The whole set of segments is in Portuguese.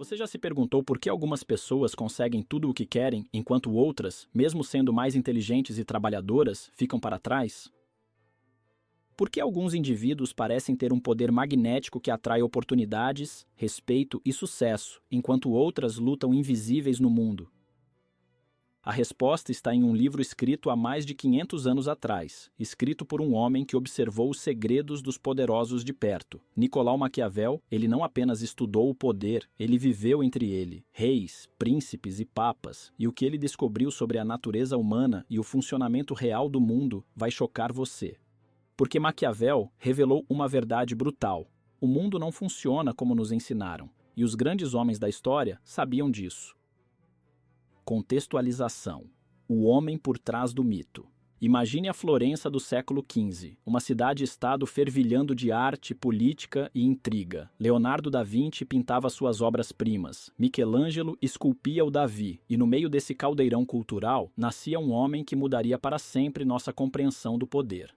Você já se perguntou por que algumas pessoas conseguem tudo o que querem, enquanto outras, mesmo sendo mais inteligentes e trabalhadoras, ficam para trás? Por que alguns indivíduos parecem ter um poder magnético que atrai oportunidades, respeito e sucesso, enquanto outras lutam invisíveis no mundo? A resposta está em um livro escrito há mais de 500 anos atrás, escrito por um homem que observou os segredos dos poderosos de perto. Nicolau Maquiavel, ele não apenas estudou o poder, ele viveu entre ele, reis, príncipes e papas, e o que ele descobriu sobre a natureza humana e o funcionamento real do mundo vai chocar você. Porque Maquiavel revelou uma verdade brutal. O mundo não funciona como nos ensinaram, e os grandes homens da história sabiam disso. Contextualização. O homem por trás do mito. Imagine a Florença do século XV, uma cidade-estado fervilhando de arte, política e intriga. Leonardo da Vinci pintava suas obras-primas, Michelangelo esculpia o Davi, e no meio desse caldeirão cultural nascia um homem que mudaria para sempre nossa compreensão do poder.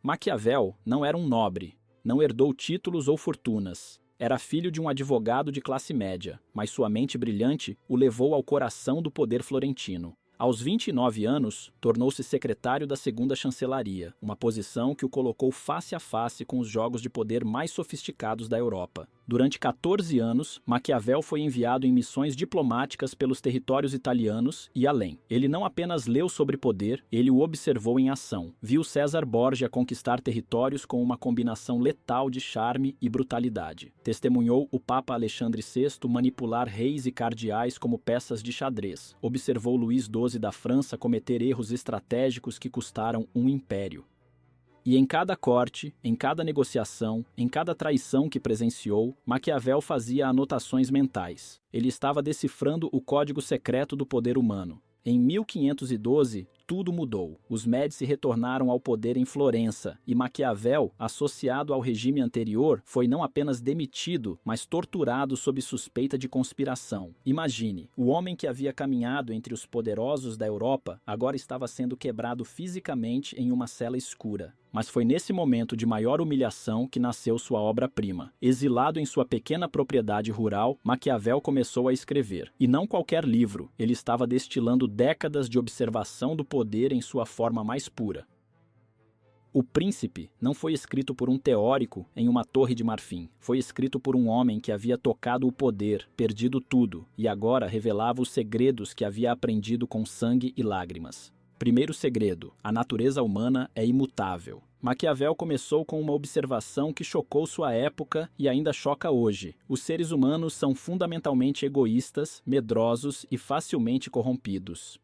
Maquiavel não era um nobre, não herdou títulos ou fortunas. Era filho de um advogado de classe média, mas sua mente brilhante o levou ao coração do poder florentino. Aos 29 anos, tornou-se secretário da segunda chancelaria, uma posição que o colocou face a face com os jogos de poder mais sofisticados da Europa. Durante 14 anos, Maquiavel foi enviado em missões diplomáticas pelos territórios italianos e além. Ele não apenas leu sobre poder, ele o observou em ação. Viu César Borgia conquistar territórios com uma combinação letal de charme e brutalidade. Testemunhou o Papa Alexandre VI manipular reis e cardeais como peças de xadrez. Observou Luís XII da França cometer erros estratégicos que custaram um império. E em cada corte, em cada negociação, em cada traição que presenciou, Maquiavel fazia anotações mentais. Ele estava decifrando o código secreto do poder humano. Em 1512, tudo mudou. Os Médici retornaram ao poder em Florença, e Maquiavel, associado ao regime anterior, foi não apenas demitido, mas torturado sob suspeita de conspiração. Imagine, o homem que havia caminhado entre os poderosos da Europa agora estava sendo quebrado fisicamente em uma cela escura. Mas foi nesse momento de maior humilhação que nasceu sua obra-prima. Exilado em sua pequena propriedade rural, Maquiavel começou a escrever. E não qualquer livro, ele estava destilando décadas de observação do poder em sua forma mais pura. O Príncipe não foi escrito por um teórico em uma torre de marfim. Foi escrito por um homem que havia tocado o poder, perdido tudo, e agora revelava os segredos que havia aprendido com sangue e lágrimas. Primeiro segredo: a natureza humana é imutável. Maquiavel começou com uma observação que chocou sua época e ainda choca hoje. Os seres humanos são fundamentalmente egoístas, medrosos e facilmente corrompidos.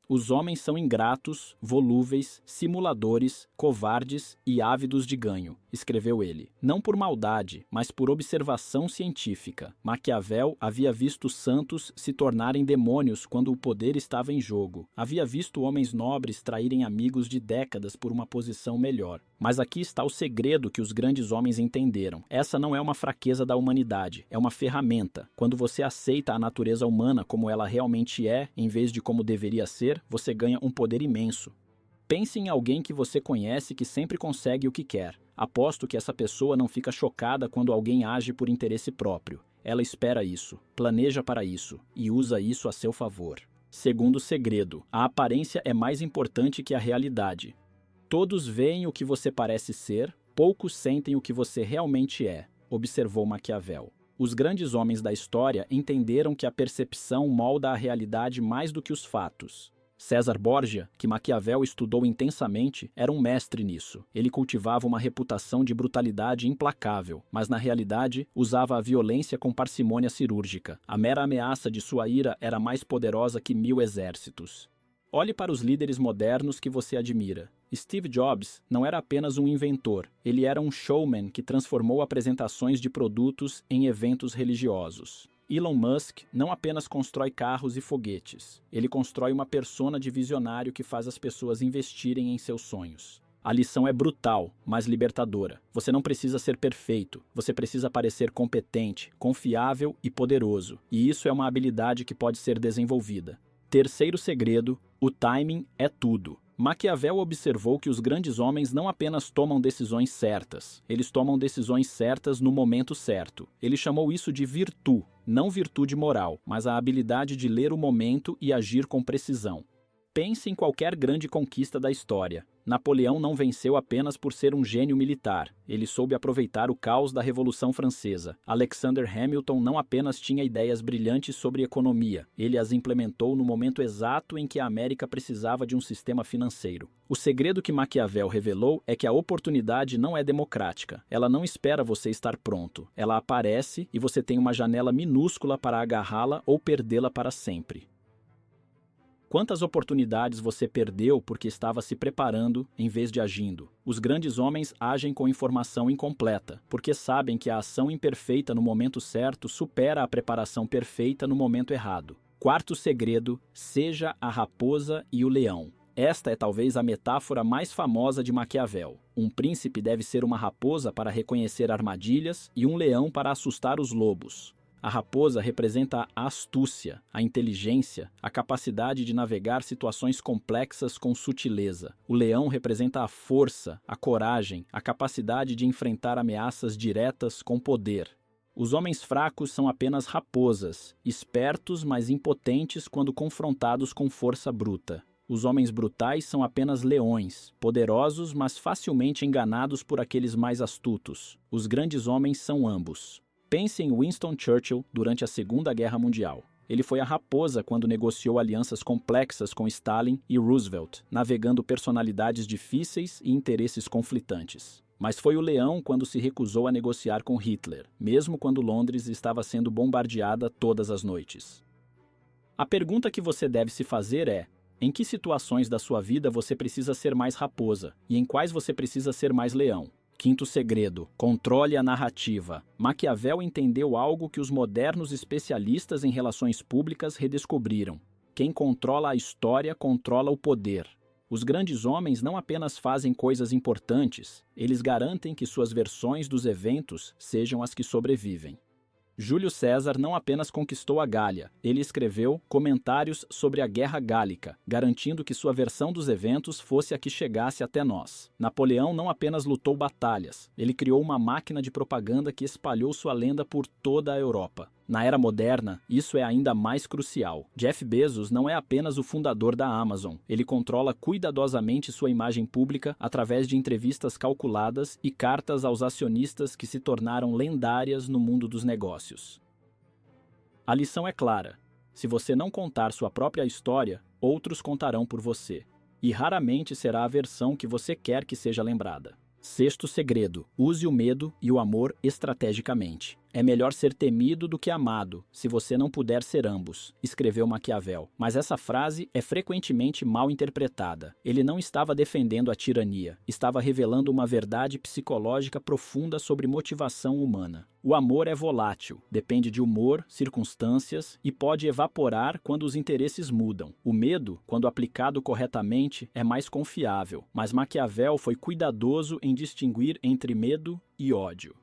Os homens são ingratos, volúveis, simuladores, covardes e ávidos de ganho, escreveu ele. Não por maldade, mas por observação científica. Maquiavel havia visto santos se tornarem demônios quando o poder estava em jogo. Havia visto homens nobres traírem amigos de décadas por uma posição melhor. Mas aqui está o segredo que os grandes homens entenderam. Essa não é uma fraqueza da humanidade, é uma ferramenta. Quando você aceita a natureza humana como ela realmente é, em vez de como deveria ser, você ganha um poder imenso. Pense em alguém que você conhece que sempre consegue o que quer. Aposto que essa pessoa não fica chocada quando alguém age por interesse próprio. Ela espera isso, planeja para isso e usa isso a seu favor. Segundo segredo: a aparência é mais importante que a realidade. Todos veem o que você parece ser, poucos sentem o que você realmente é, observou Maquiavel. Os grandes homens da história entenderam que a percepção molda a realidade mais do que os fatos. César Borgia, que Maquiavel estudou intensamente, era um mestre nisso. Ele cultivava uma reputação de brutalidade implacável, mas na realidade usava a violência com parcimônia cirúrgica. A mera ameaça de sua ira era mais poderosa que 1000 exércitos. Olhe para os líderes modernos que você admira. Steve Jobs não era apenas um inventor, ele era um showman que transformou apresentações de produtos em eventos religiosos. Elon Musk não apenas constrói carros e foguetes, ele constrói uma persona de visionário que faz as pessoas investirem em seus sonhos. A lição é brutal, mas libertadora. Você não precisa ser perfeito, você precisa parecer competente, confiável e poderoso, e isso é uma habilidade que pode ser desenvolvida. Terceiro segredo: o timing é tudo. Maquiavel observou que os grandes homens não apenas tomam decisões certas, eles tomam decisões certas no momento certo. Ele chamou isso de virtude, não virtude moral, mas a habilidade de ler o momento e agir com precisão. Pense em qualquer grande conquista da história. Napoleão não venceu apenas por ser um gênio militar. Ele soube aproveitar o caos da Revolução Francesa. Alexander Hamilton não apenas tinha ideias brilhantes sobre economia, ele as implementou no momento exato em que a América precisava de um sistema financeiro. O segredo que Maquiavel revelou é que a oportunidade não é democrática. Ela não espera você estar pronto. Ela aparece e você tem uma janela minúscula para agarrá-la ou perdê-la para sempre. Quantas oportunidades você perdeu porque estava se preparando em vez de agindo? Os grandes homens agem com informação incompleta, porque sabem que a ação imperfeita no momento certo supera a preparação perfeita no momento errado. Quarto segredo: seja a raposa e o leão. Esta é talvez a metáfora mais famosa de Maquiavel. Um príncipe deve ser uma raposa para reconhecer armadilhas e um leão para assustar os lobos. A raposa representa a astúcia, a inteligência, a capacidade de navegar situações complexas com sutileza. O leão representa a força, a coragem, a capacidade de enfrentar ameaças diretas com poder. Os homens fracos são apenas raposas, espertos, mas impotentes quando confrontados com força bruta. Os homens brutais são apenas leões, poderosos, mas facilmente enganados por aqueles mais astutos. Os grandes homens são ambos. Pense em Winston Churchill durante a Segunda Guerra Mundial. Ele foi a raposa quando negociou alianças complexas com Stalin e Roosevelt, navegando personalidades difíceis e interesses conflitantes. Mas foi o leão quando se recusou a negociar com Hitler, mesmo quando Londres estava sendo bombardeada todas as noites. A pergunta que você deve se fazer é: em que situações da sua vida você precisa ser mais raposa e em quais você precisa ser mais leão? Quinto segredo: controle a narrativa. Maquiavel entendeu algo que os modernos especialistas em relações públicas redescobriram. Quem controla a história controla o poder. Os grandes homens não apenas fazem coisas importantes, eles garantem que suas versões dos eventos sejam as que sobrevivem. Júlio César não apenas conquistou a Gália, ele escreveu comentários sobre a Guerra Gálica, garantindo que sua versão dos eventos fosse a que chegasse até nós. Napoleão não apenas lutou batalhas, ele criou uma máquina de propaganda que espalhou sua lenda por toda a Europa. Na era moderna, isso é ainda mais crucial. Jeff Bezos não é apenas o fundador da Amazon. Ele controla cuidadosamente sua imagem pública através de entrevistas calculadas e cartas aos acionistas que se tornaram lendárias no mundo dos negócios. A lição é clara. Se você não contar sua própria história, outros contarão por você. E raramente será a versão que você quer que seja lembrada. Sexto segredo: use o medo e o amor estrategicamente. É melhor ser temido do que amado, se você não puder ser ambos, escreveu Maquiavel. Mas essa frase é frequentemente mal interpretada. Ele não estava defendendo a tirania, estava revelando uma verdade psicológica profunda sobre motivação humana. O amor é volátil, depende de humor, circunstâncias e pode evaporar quando os interesses mudam. O medo, quando aplicado corretamente, é mais confiável, mas Maquiavel foi cuidadoso em distinguir entre medo e ódio.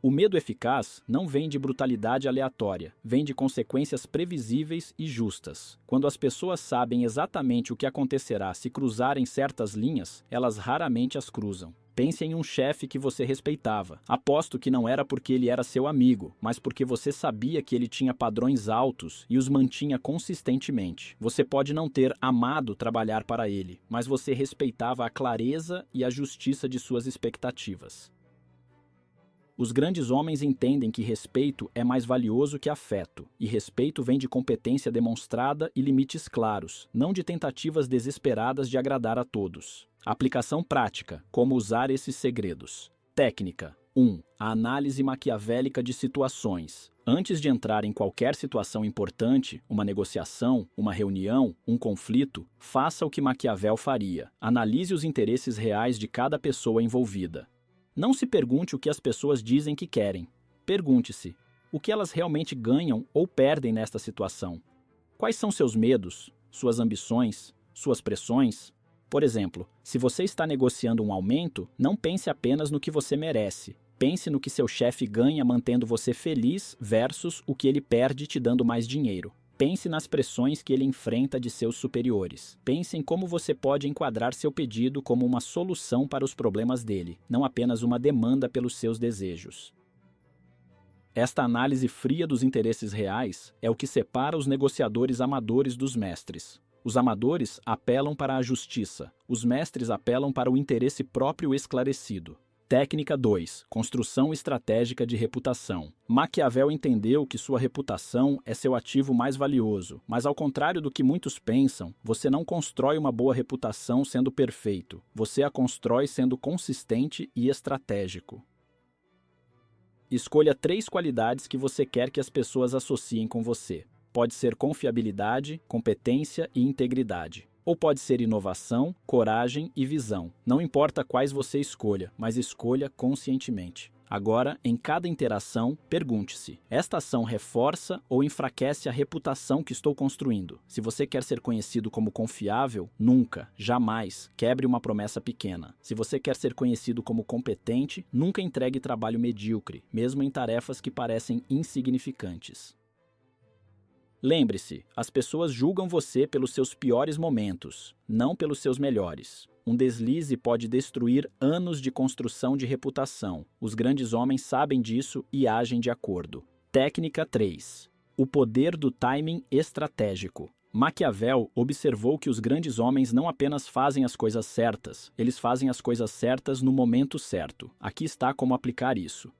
O medo eficaz não vem de brutalidade aleatória, vem de consequências previsíveis e justas. Quando as pessoas sabem exatamente o que acontecerá se cruzarem certas linhas, elas raramente as cruzam. Pense em um chefe que você respeitava. Aposto que não era porque ele era seu amigo, mas porque você sabia que ele tinha padrões altos e os mantinha consistentemente. Você pode não ter amado trabalhar para ele, mas você respeitava a clareza e a justiça de suas expectativas. Os grandes homens entendem que respeito é mais valioso que afeto, e respeito vem de competência demonstrada e limites claros, não de tentativas desesperadas de agradar a todos. Aplicação prática: como usar esses segredos. Técnica: 1. A análise maquiavélica de situações. Antes de entrar em qualquer situação importante, uma negociação, uma reunião, um conflito, faça o que Maquiavel faria. Analise os interesses reais de cada pessoa envolvida. Não se pergunte o que as pessoas dizem que querem. Pergunte-se: o que elas realmente ganham ou perdem nesta situação? Quais são seus medos, suas ambições, suas pressões? Por exemplo, se você está negociando um aumento, não pense apenas no que você merece. Pense no que seu chefe ganha mantendo você feliz versus o que ele perde te dando mais dinheiro. Pense nas pressões que ele enfrenta de seus superiores. Pense em como você pode enquadrar seu pedido como uma solução para os problemas dele, não apenas uma demanda pelos seus desejos. Esta análise fria dos interesses reais é o que separa os negociadores amadores dos mestres. Os amadores apelam para a justiça, os mestres apelam para o interesse próprio esclarecido. Técnica 2. Construção estratégica de reputação. Maquiavel entendeu que sua reputação é seu ativo mais valioso, mas ao contrário do que muitos pensam, você não constrói uma boa reputação sendo perfeito, você a constrói sendo consistente e estratégico. Escolha 3 qualidades que você quer que as pessoas associem com você. Pode ser confiabilidade, competência e integridade. Ou pode ser inovação, coragem e visão. Não importa quais você escolha, mas escolha conscientemente. Agora, em cada interação, pergunte-se: esta ação reforça ou enfraquece a reputação que estou construindo? Se você quer ser conhecido como confiável, nunca, jamais, quebre uma promessa pequena. Se você quer ser conhecido como competente, nunca entregue trabalho medíocre, mesmo em tarefas que parecem insignificantes. Lembre-se, as pessoas julgam você pelos seus piores momentos, não pelos seus melhores. Um deslize pode destruir anos de construção de reputação. Os grandes homens sabem disso e agem de acordo. Técnica 3. O poder do timing estratégico. Maquiavel observou que os grandes homens não apenas fazem as coisas certas, eles fazem as coisas certas no momento certo. Aqui está como aplicar isso.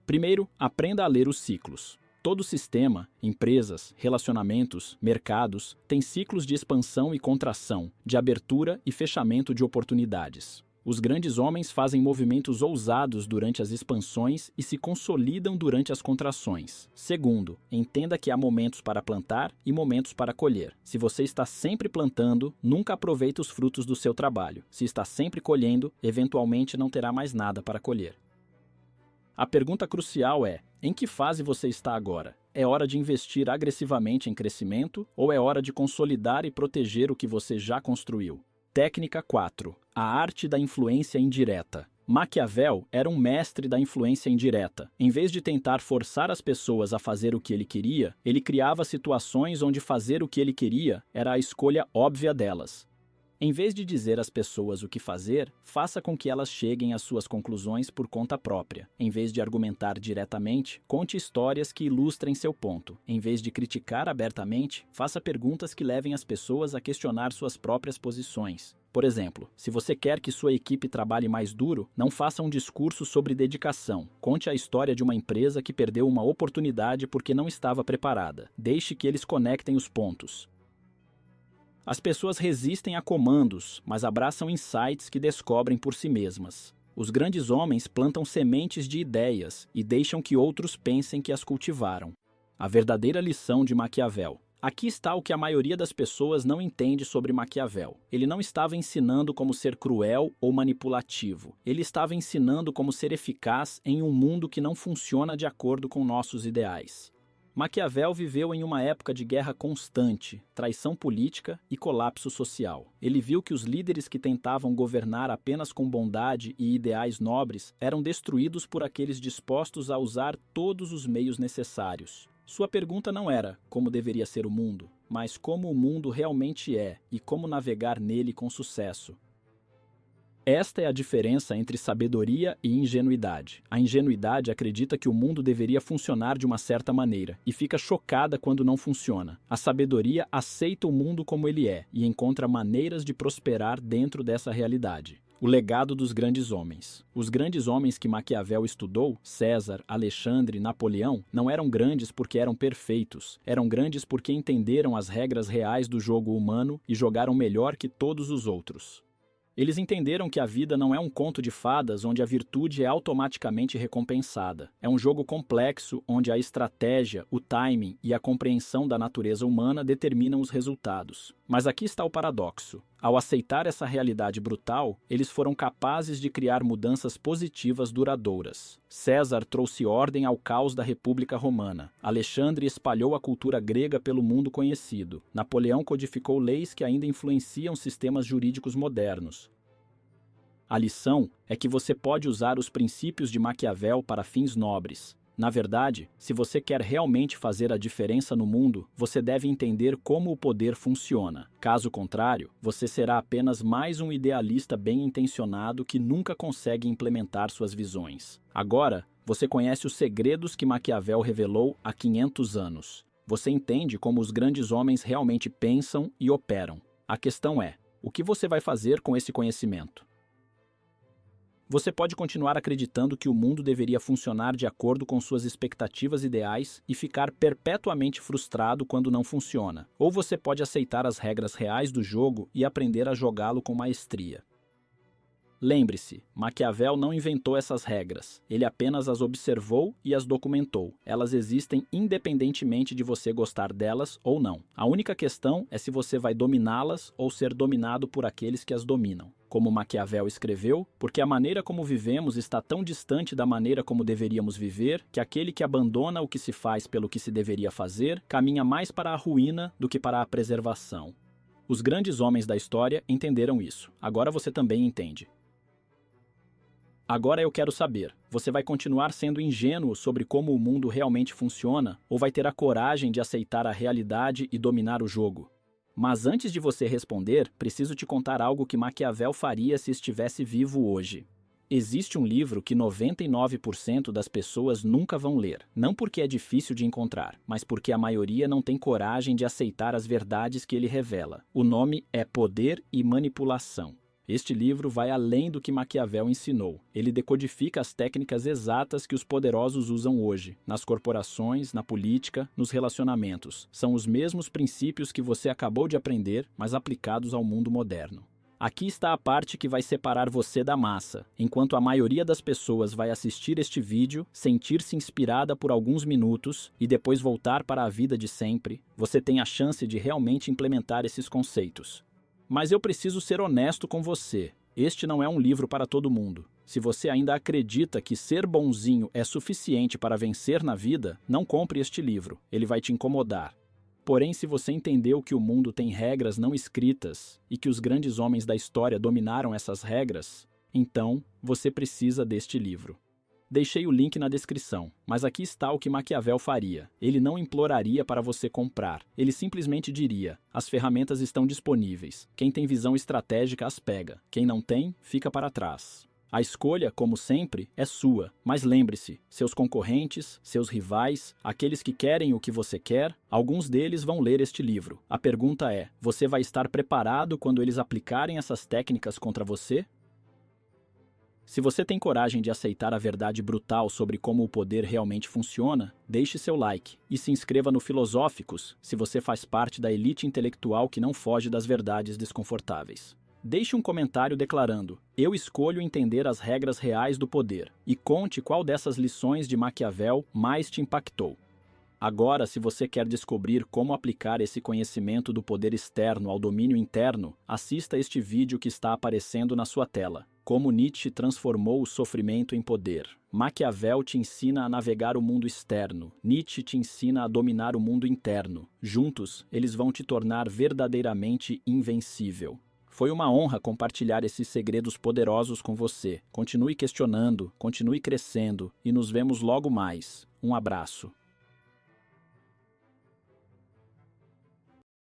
Primeiro, aprenda a ler os ciclos. Todo sistema, empresas, relacionamentos, mercados, tem ciclos de expansão e contração, de abertura e fechamento de oportunidades. Os grandes homens fazem movimentos ousados durante as expansões e se consolidam durante as contrações. Segundo, entenda que há momentos para plantar e momentos para colher. Se você está sempre plantando, nunca aproveita os frutos do seu trabalho. Se está sempre colhendo, eventualmente não terá mais nada para colher. A pergunta crucial é: em que fase você está agora? É hora de investir agressivamente em crescimento ou é hora de consolidar e proteger o que você já construiu? Técnica 4. A arte da influência indireta. Maquiavel era um mestre da influência indireta. Em vez de tentar forçar as pessoas a fazer o que ele queria, ele criava situações onde fazer o que ele queria era a escolha óbvia delas. Em vez de dizer às pessoas o que fazer, faça com que elas cheguem às suas conclusões por conta própria. Em vez de argumentar diretamente, conte histórias que ilustrem seu ponto. Em vez de criticar abertamente, faça perguntas que levem as pessoas a questionar suas próprias posições. Por exemplo, se você quer que sua equipe trabalhe mais duro, não faça um discurso sobre dedicação. Conte a história de uma empresa que perdeu uma oportunidade porque não estava preparada. Deixe que eles conectem os pontos. As pessoas resistem a comandos, mas abraçam insights que descobrem por si mesmas. Os grandes homens plantam sementes de ideias e deixam que outros pensem que as cultivaram. A verdadeira lição de Maquiavel. Aqui está o que a maioria das pessoas não entende sobre Maquiavel. Ele não estava ensinando como ser cruel ou manipulativo. Ele estava ensinando como ser eficaz em um mundo que não funciona de acordo com nossos ideais. Maquiavel viveu em uma época de guerra constante, traição política e colapso social. Ele viu que os líderes que tentavam governar apenas com bondade e ideais nobres eram destruídos por aqueles dispostos a usar todos os meios necessários. Sua pergunta não era como deveria ser o mundo, mas como o mundo realmente é e como navegar nele com sucesso. Esta é a diferença entre sabedoria e ingenuidade. A ingenuidade acredita que o mundo deveria funcionar de uma certa maneira e fica chocada quando não funciona. A sabedoria aceita o mundo como ele é e encontra maneiras de prosperar dentro dessa realidade. O legado dos grandes homens. Os grandes homens que Maquiavel estudou, César, Alexandre, Napoleão, não eram grandes porque eram perfeitos. Eram grandes porque entenderam as regras reais do jogo humano e jogaram melhor que todos os outros. Eles entenderam que a vida não é um conto de fadas onde a virtude é automaticamente recompensada. É um jogo complexo onde a estratégia, o timing e a compreensão da natureza humana determinam os resultados. Mas aqui está o paradoxo. Ao aceitar essa realidade brutal, eles foram capazes de criar mudanças positivas duradouras. César trouxe ordem ao caos da República Romana. Alexandre espalhou a cultura grega pelo mundo conhecido. Napoleão codificou leis que ainda influenciam sistemas jurídicos modernos. A lição é que você pode usar os princípios de Maquiavel para fins nobres, Na verdade, se você quer realmente fazer a diferença no mundo, você deve entender como o poder funciona. Caso contrário, você será apenas mais um idealista bem-intencionado que nunca consegue implementar suas visões. Agora, você conhece os segredos que Maquiavel revelou há 500 anos. Você entende como os grandes homens realmente pensam e operam. A questão é, o que você vai fazer com esse conhecimento? Você pode continuar acreditando que o mundo deveria funcionar de acordo com suas expectativas ideais e ficar perpetuamente frustrado quando não funciona. Ou você pode aceitar as regras reais do jogo e aprender a jogá-lo com maestria. Lembre-se, Maquiavel não inventou essas regras, ele apenas as observou e as documentou. Elas existem independentemente de você gostar delas ou não. A única questão é se você vai dominá-las ou ser dominado por aqueles que as dominam. Como Maquiavel escreveu, porque a maneira como vivemos está tão distante da maneira como deveríamos viver, que aquele que abandona o que se faz pelo que se deveria fazer, caminha mais para a ruína do que para a preservação. Os grandes homens da história entenderam isso. Agora você também entende. Agora eu quero saber, você vai continuar sendo ingênuo sobre como o mundo realmente funciona ou vai ter a coragem de aceitar a realidade e dominar o jogo? Mas antes de você responder, preciso te contar algo que Maquiavel faria se estivesse vivo hoje. Existe um livro que 99% das pessoas nunca vão ler, não porque é difícil de encontrar, mas porque a maioria não tem coragem de aceitar as verdades que ele revela. O nome é Poder e Manipulação. Este livro vai além do que Maquiavel ensinou. Ele decodifica as técnicas exatas que os poderosos usam hoje, nas corporações, na política, nos relacionamentos. São os mesmos princípios que você acabou de aprender, mas aplicados ao mundo moderno. Aqui está a parte que vai separar você da massa. Enquanto a maioria das pessoas vai assistir este vídeo, sentir-se inspirada por alguns minutos e depois voltar para a vida de sempre, você tem a chance de realmente implementar esses conceitos. Mas eu preciso ser honesto com você. Este não é um livro para todo mundo. Se você ainda acredita que ser bonzinho é suficiente para vencer na vida, não compre este livro. Ele vai te incomodar. Porém, se você entendeu que o mundo tem regras não escritas e que os grandes homens da história dominaram essas regras, então você precisa deste livro. Deixei o link na descrição, mas aqui está o que Maquiavel faria. Ele não imploraria para você comprar. Ele simplesmente diria: as ferramentas estão disponíveis. Quem tem visão estratégica as pega. Quem não tem, fica para trás. A escolha, como sempre, é sua. Mas lembre-se, seus concorrentes, seus rivais, aqueles que querem o que você quer, alguns deles vão ler este livro. A pergunta é: você vai estar preparado quando eles aplicarem essas técnicas contra você? Se você tem coragem de aceitar a verdade brutal sobre como o poder realmente funciona, deixe seu like e se inscreva no Filosóficos se você faz parte da elite intelectual que não foge das verdades desconfortáveis. Deixe um comentário declarando: eu escolho entender as regras reais do poder, e conte qual dessas lições de Maquiavel mais te impactou. Agora, se você quer descobrir como aplicar esse conhecimento do poder externo ao domínio interno, assista este vídeo que está aparecendo na sua tela. Como Nietzsche transformou o sofrimento em poder. Maquiavel te ensina a navegar o mundo externo. Nietzsche te ensina a dominar o mundo interno. Juntos, eles vão te tornar verdadeiramente invencível. Foi uma honra compartilhar esses segredos poderosos com você. Continue questionando, continue crescendo e nos vemos logo mais. Um abraço.